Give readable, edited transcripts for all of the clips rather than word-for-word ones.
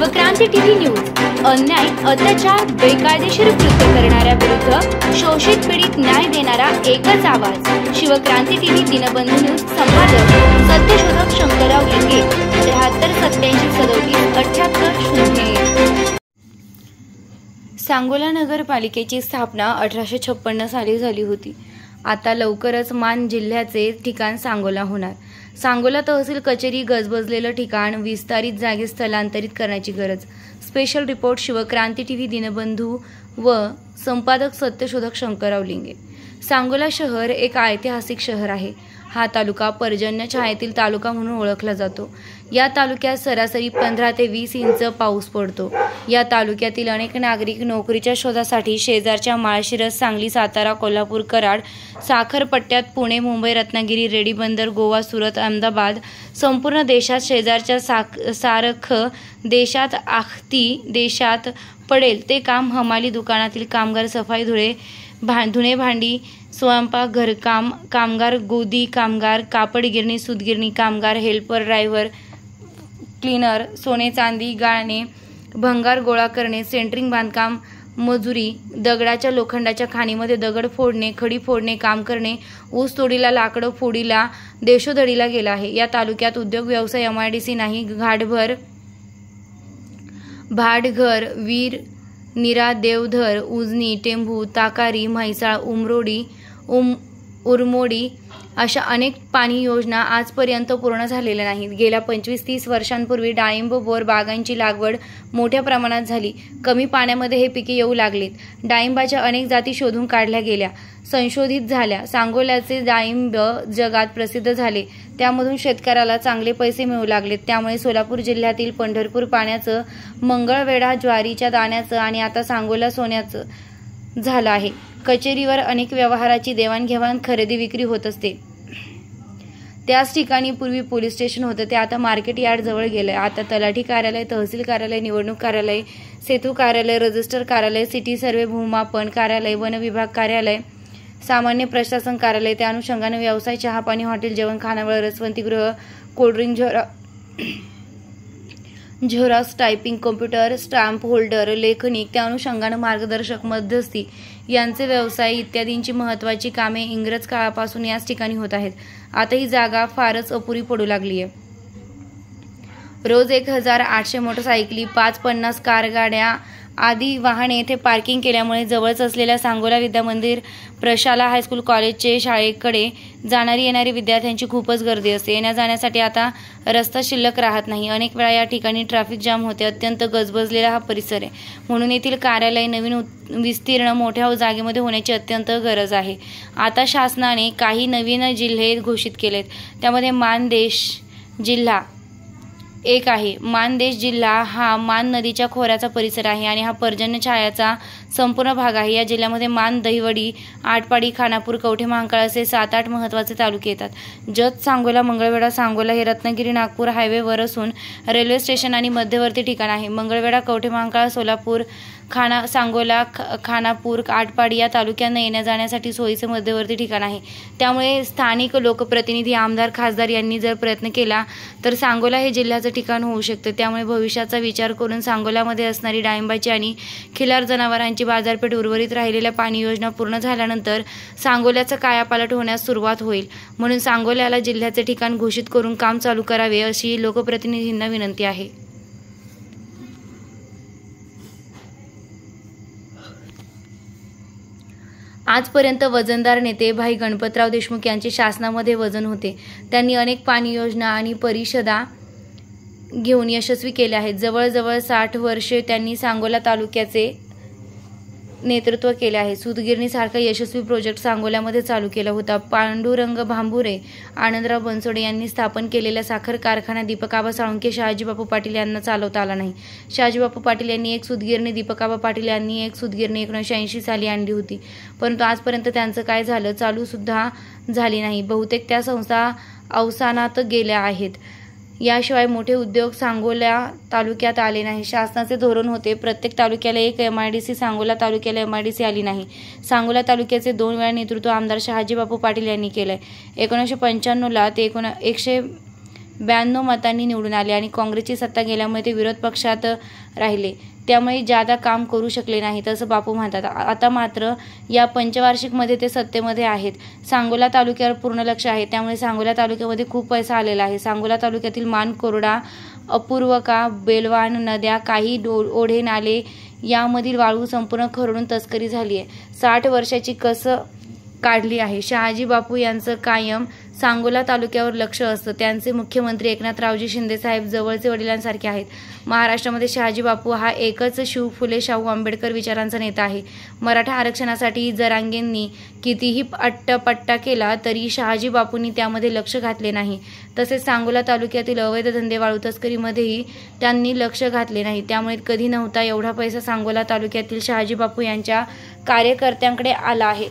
Shivkranti TV news अन्याय, अत्याचार, बेकायदेशीर कृत्य करणाऱ्या विरुद्ध शोषित पीडित न्याय देणारा एकच आवाज। शिवक्रांती टीव्ही दिनबंधू न्यूज संपादक सत्यशोधक शंकरराव लिंगे 7387377800। सांगोला नगरपालिकेची स्थापना 1856 साली झाली होती। आता लवकरच मान जिल्ह्याचे ठिकाण सांगोला होणार। सांगोला तहसील कचेरी गजबजलेलं ठिकाण विस्तारित जागेत स्थलांतरित करण्याची गरज। Special report Shivkranti TV Dinbandhu व संपादक सत्यशोधक शंकरराव लिंगे। सांगोला शहर एक ऐतिहासिक शहर आहे। हा तालुका पर्जन्य छायेतील तालुका म्हणून ओळखला जातो। या तालुक्यात सरासरी 15 ते 20 इंच पाऊस पडतो। या तालुक्यातील अनेक नागरिक नोकरीच्या शोधासाठी शेजारच्या माळशिरस, सांगली, सातारा, कोल्हापूर, कराड, साखर पट्ट्यात पुणे, मुंबई, रत्नागिरी, रेडी बंदर, गोवा, सुरत, अहमदाबाद, संपूर्ण देशात शेजारच्या सारख देशात आखती देशात पडेल ते काम, हमाली दुकानातील कामगार, सफाई, धुणे भांडी, स्वयंपाक, घरकाम कामगार, गोदी कामगार, कापड गिरणी, सूतगिरणी कामगार, हेल्पर, ड्रायव्हर, क्लीनर, सोने चांदी गाळणे, भंगार गोळा करणे, सेंटरिंग बांधकाम मजुरी, दगडाच्या लोखंडाच्या खाणीमध्ये दगड फोडणे, खडी फोडणे काम करणे, ऊस तोडीला, लाकडं फोडीला, देशोधडीला गेला आहे। या तालुक्यात उद्योग व्यवसाय MIDC नाही। भाटघर, वीर, निरा, देवधर, उजनी, टेंभू, ताकारी, म्हैसाळ, उरमोडी अशा अनेक पाणी योजना आजपर्यंत पूर्ण झालेल्या नाहीत। गेल्या 25-30 वर्षांपूर्वी डाळिंब, बोर बागांची लागवड मोठ्या प्रमाणात झाली। कमी पाण्यामध्ये हे पिके येऊ लागलीत। डाळिंबाच्या अनेक जाती शोधून काढल्या गेल्या, संशोधित झाल्या। सांगोल्याचे डाळिंब जगात प्रसिद्ध झाले। त्यामधून शेतकऱ्याला चांगले पैसे मिळू लागलेत। त्यामुळे सोलापूर जिल्ह्यातील पंढरपूर पाण्याचं, मंगळवेढा ज्वारीच्या दाण्याचं आणि आता सांगोला सोन्याचं झालं आहे। कचेरीवर अनेक व्यवहाराची देवाणघेवाण, खरेदी विक्री होत असते। त्याच ठिकाणी पूर्वी पोलीस स्टेशन होतं, ते आता मार्केट यार्ड जवळ गेलंय। आता तलाठी कार्यालय, तहसील कार्यालय, निवडणूक कार्यालय, सेतू कार्यालय, रजिस्टर कार्यालय, सिटी सर्वे, भूमापन कार्यालय, वन विभाग कार्यालय, सामान्य प्रशासन कार्यालय, त्या अनुषंगाने व्यवसाय, चहा पाणी, हॉटेल, जेवण, खानावळ, रसवंतीगृह, cold drink, xerox, typing, computer, stamp holder, लेखनिक, त्या अनुषंगाने मार्गदर्शक, मध्यस्थी यांचे व्यवसाय इत्यादींची महत्त्वाची कामे इंग्रज काळापासून याच ठिकाणी होत आहेत। आता ही जागा फारच अपुरी पडू लागली आहे। रोज 1800 मोटरसायकली, 550 कारगाड्या आदी वाहने येथे पार्किंग केल्यामुळे जवळच असलेल्या सांगोला विद्यामंदिर, प्रशाला हायस्कूल, कॉलेजचे शाळेकडे जाणारी येणारी विद्यार्थ्यांची खूपच गर्दी असते। येण्या जाण्यासाठी आता रस्ता शिल्लक राहत नाही। अनेक वेळा या ठिकाणी ट्रॅफिक जाम होते। अत्यंत गजबजलेला हा परिसर आहे, म्हणून येथील कार्यालय नवीन विस्तीर्ण मोठ्या जागेमध्ये होण्याची अत्यंत गरज आहे। आता शासनाने काही नवीन जिल्हे घोषित केलेत, त्यामध्ये मानदेश जिल्हा एक आहे। मानदेश जिल्हा हा मान नदीच्या खोऱ्याचा परिसर आहे आणि हा पर्जन्य छायाचा संपूर्ण भाग आहे। या जिल्ह्यामध्ये मान, दहिवडी, आटपाडी, खानापूर, कवठे महांकाळ असे 7-8 महत्त्वाचे तालुके येतात। जत, सांगोला, मंगळवेढा, सांगोला हे रत्नागिरी नागपूर हायवेवर असून रेल्वे स्टेशन आणि मध्यवर्ती ठिकाण आहे। मंगळवेढा, कवठे महांकाळ, सोलापूर, सांगोला, खानापूर, आटपाडी या तालुक्यांना येण्या जाण्यासाठी सोयीचे मध्यवर्ती ठिकाण आहे। त्यामुळे स्थानिक लोकप्रतिनिधी, आमदार, खासदार यांनी जर प्रयत्न केला तर सांगोला हे जिल्ह्याचं ठिकाण होऊ शकतं। त्यामुळे भविष्याचा विचार करून सांगोल्यामध्ये असणारी डाळिंबाची आणि खिलार जनावरांची बाजारपेठ, उर्वरित राहिलेल्या पाणी योजना पूर्ण झाल्यानंतर सांगोल्याचा कायापालट होण्यास सुरुवात होईल। म्हणून सांगोल्याला जिल्ह्याचे ठिकाण घोषित करून काम चालू करावे अशी लोकप्रतिनिधींना विनंती आहे। आजपर्यंत वजनदार नेते भाई गणपतराव देशमुख यांचे शासनामध्ये वजन होते। त्यांनी अनेक पाणी योजना आणि परिषदा घेऊन यशस्वी केल्या आहेत। जवळजवळ 60 वर्षे त्यांनी सांगोला तालुक्याचे नेतृत्व केले आहे। सूतगिरणीसारखा यशस्वी प्रोजेक्ट सांगोल्यामध्ये चालू केला होता। पांडुरंग भांबुरे, आनंदराव बनसोडे यांनी स्थापन केलेला साखर कारखाना दीपकाबा साळुंखे, शहाजीबापू पाटील यांना चालवता आला नाही। शहाजीबापू पाटील यांनी एक सूतगिरणी, दीपकाबा पाटील यांनी एक सूतगिरणी 1980 साली आणली होती, परंतु आजपर्यंत त्यांचं काय झालं चालू सुद्धा झाली नाही। बहुतेक त्या संस्था अवसानात गेल्या आहेत। याशिवाय मोठे उद्योग सांगोला तालुक्यात आले नाही। शासनाचे धोरण होते प्रत्येक तालुक्याला एक MIDC, सांगोला तालुक्याला MIDC आली नाही। सांगोला तालुक्याचे 2 वेळा नेतृत्व आमदार शहाजीबापू पाटील यांनी केले। 1995 ला ते 92 मतांनी निवडून आले आणि काँग्रेसची सत्ता गेल्यामुळे ते विरोध पक्षात राहिले, त्यामुळे जादा काम करू शकले नाहीत असं बापू म्हणतात. आता मात्र या पंचवार्षिकमध्ये ते सत्तेमध्ये आहेत. सांगोला तालुक्यावर पूर्ण लक्ष आहे, त्यामुळे सांगोला तालुक्यामध्ये खूप पैसा आलेला आहे. सांगोला तालुक्यातील मानकोरडा, अपूर्वका, बेलवान नद्या, काही ओढे नाले यामधील वाळू संपूर्ण खरडून तस्करी झाली आहे. 60 वर्षाची कसं काढली आहे. शहाजी बापू यांचं कायम सांगोला तालुक्यावर लक्ष असतं. त्यांचे मुख्यमंत्री एकनाथरावजी शिंदे साहेब जवळचे वडिलांसारखे आहेत. महाराष्ट्रामध्ये शहाजी बापू हा एकच शिव फुले शाहू आंबेडकर विचारांचा नेता आहे. मराठा आरक्षणासाठी जरांगेंनी कितीही अट्टापट्टा केला तरी शहाजी बापूंनी त्यामध्ये लक्ष घातले नाही. तसेच सांगोला तालुक्यातील अवैध धंदे वाळू तस्करीमध्येही त्यांनी लक्ष घातले नाही. त्यामुळे कधी नव्हता एवढा पैसा सांगोला तालुक्यातील शहाजी बापू यांच्या कार्यकर्त्यांकडे आला आहे,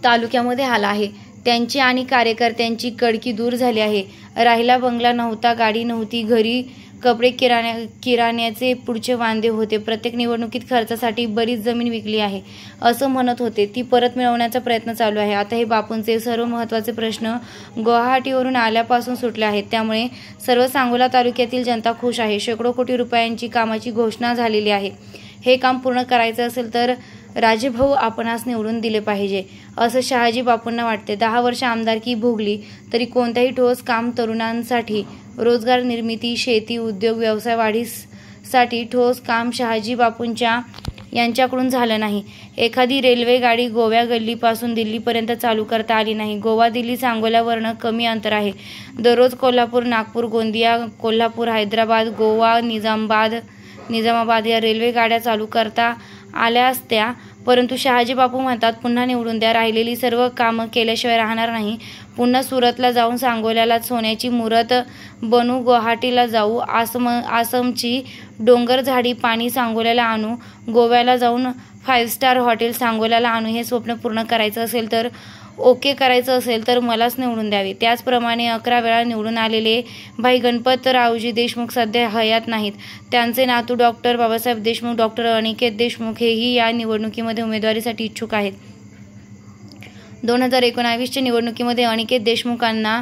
तालुक्यामध्ये आला आहे. त्यांची आणि कार्यकर्त्यांची कडकी दूर झाली आहे. राहिला बंगला नव्हता, गाडी नव्हती, घरी कपडे किराण्याचे पुढचे वांदे होते. प्रत्येक निवडणुकीत खर्चासाठी बरीच जमीन विकली आहे असं म्हणत होते, ती परत मिळवण्याचा प्रयत्न चालू आहे. आता हे बापूंचे सर्व महत्त्वाचे प्रश्न गुवाहाटीवरून आल्यापासून सुटले आहेत, त्यामुळे सर्व सांगोला तालुक्यातील जनता खुश आहे. शेकडो कोटी रुपयांची कामाची घोषणा झालेली आहे. हे काम पूर्ण करायचं असेल तर राजेभाऊ आपणास निवडून दिले पाहिजे असं शहाजी बापूंना वाटते. 10 वर्ष आमदारकी भोगली तरी कोणत्याही ठोस काम तरुणांसाठी, रोजगार निर्मिती, शेती, उद्योग, व्यवसाय वाढीसाठी ठोस काम शहाजी बापूंच्या यांच्याकडून झालं नाही. एखादी रेल्वे गाडी गोवा गल्लीपासून दिल्लीपर्यंत चालू करता आली नाही. गोवा दिल्ली सांगोल्यावरनं कमी अंतर आहे. दररोज कोल्हापूर, नागपूर, गोंदिया, कोल्हापूर, हैदराबाद, गोवा, निजामाबाद या रेल्वे गाड्या चालू करता आल्या असत्या, परंतु शहाजी बापू म्हणतात पुन्हा निवडून द्या, राहिलेली सर्व कामं केल्याशिवाय राहणार नाही. पुन्हा सुरतला जाऊन सांगोल्याला सोन्याची मुहूर्त बनू, गुवाहाटीला जाऊ, आसामची डोंगर झाडी पाणी सांगोल्याला आणू, गोव्याला जाऊन 5 स्टार हॉटेल सांगोल्याला आणू. हे स्वप्न पूर्ण करायचं असेल तर करायचं असेल तर मलाच निवडून द्यावे. त्याचप्रमाणे 11 वेळा निवडून आलेले भाई गणपतरावजी देशमुख सध्या हयात नाहीत. त्यांचे नातू डॉक्टर बाबासाहेब देशमुख, डॉक्टर अनिकेत देशमुख हेही या निवडणुकीमध्ये उमेदवारीसाठी इच्छुक आहेत. 2019च्या निवडणुकीमध्ये अनिकेत देशमुखांना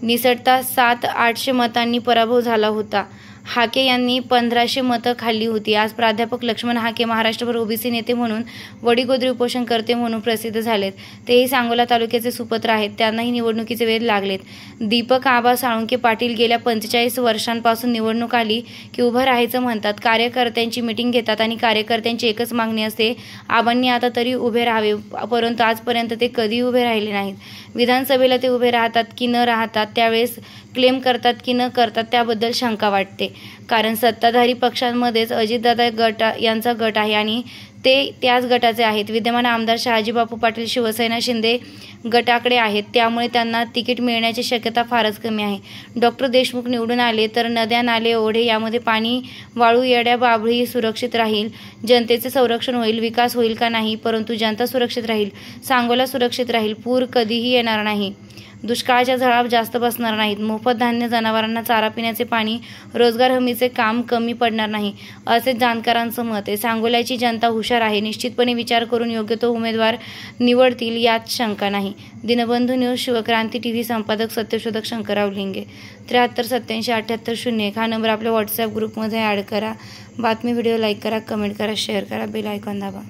निसटता 700-800 मतांनी पराभव झाला होता. हाके यांनी 1500 मतं खाल्ली होती. आज प्राध्यापक लक्ष्मण हाके महाराष्ट्रभर ओबीसी नेते म्हणून, वडीगोद्री उपोषणकर्ते म्हणून प्रसिद्ध झालेत. तेही सांगोला तालुक्याचे सुपुत्र आहेत. त्यांनाही निवडणुकीचे वेध लागलेत. दीपक आबा साळुंके पाटील गेल्या 45 वर्षांपासून निवडणूक आली की उभं राहायचं म्हणतात. कार्यकर्त्यांची मिटिंग घेतात आणि कार्यकर्त्यांची एकच मागणी असते, आबांनी आता तरी उभे राहावे, परंतु आजपर्यंत ते कधी उभे राहिले नाहीत. विधानसभेला ते उभे राहतात की न राहतात, त्यावेळेस क्लेम करतात की न करतात त्याबद्दल शंका वाटते. कारण सत्ताधारी पक्षांमध्येच अजितदादा यांचा गट आहे आणि ते त्याच गटाचे आहेत. विद्यमान आमदार शहाजी बापू पाटील शिवसेना शिंदे गटाकडे आहेत, त्यामुळे त्यांना तिकीट मिळण्याची शक्यता फारच कमी आहे. डॉक्टर देशमुख निवडून आले तर नद्या, नाले, ओढे यामध्ये पाणी, वाळू, येड्या बाबळी सुरक्षित राहील, जनतेचे संरक्षण होईल. विकास होईल का नाही, परंतु जनता सुरक्षित राहील, सांगोला सुरक्षित राहील, पूर कधीही येणार नाही, दुष्काळाच्या झळा जास्त बसणार नाहीत, मोफत धान्य, जनावरांना चारा, पिण्याचे पाणी, रोजगार हमीचे काम कमी पडणार नाही असे जाणकारांचं मत आहे. सांगोल्याची जनता हुशार आहे, निश्चितपणे विचार करून योग्य तो उमेदवार निवडतील यात शंका नाही. दिनबंधू न्यूज शिवक्रांती TV संपादक सत्यशोधक शंकरराव लिंगे. 73877880 हा नंबर आपल्या व्हॉट्सअप ग्रुपमध्ये ॲड करा. बातमी व्हिडिओ लाईक करा, कमेंट करा, शेअर करा, बेल आयकॉन दाबा.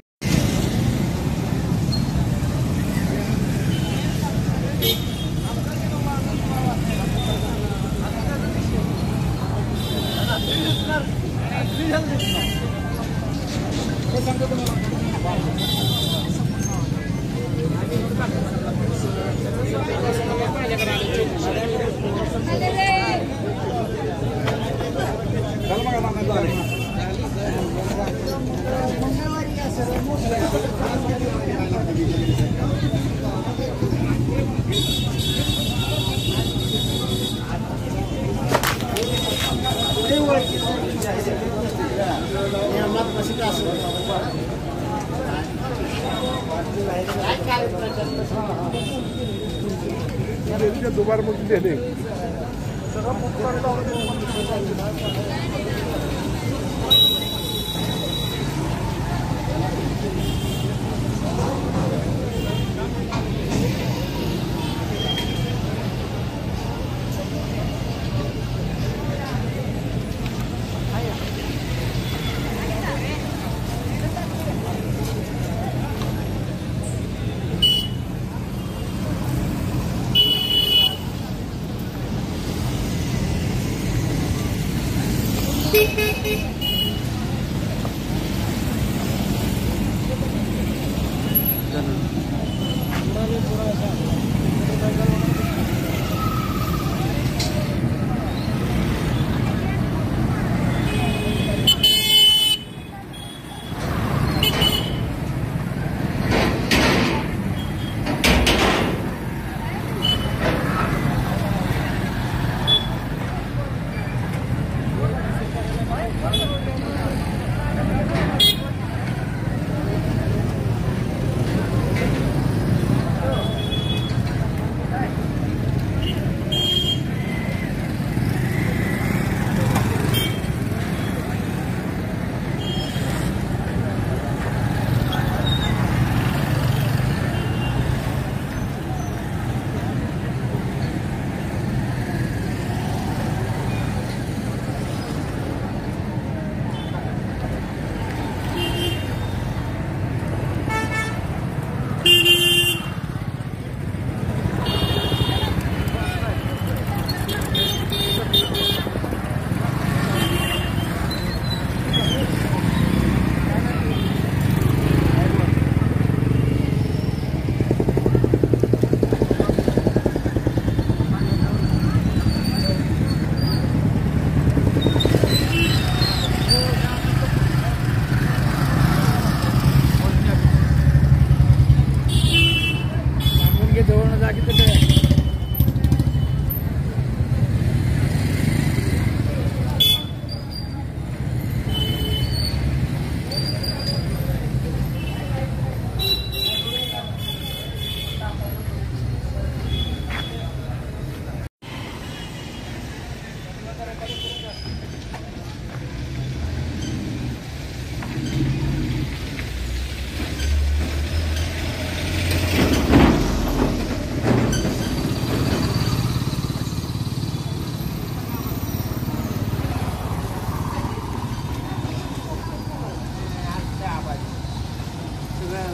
दोबारा मुझे दे दें।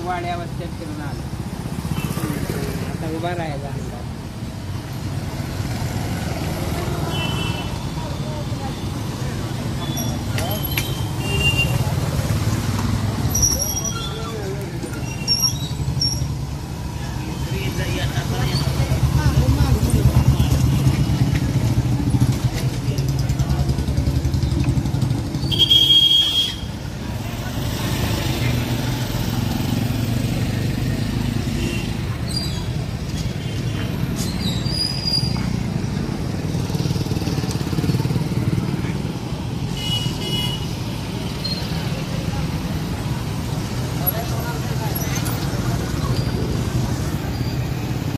वाड्या वस्त्यात फिरून आलो आता उभा राहायचा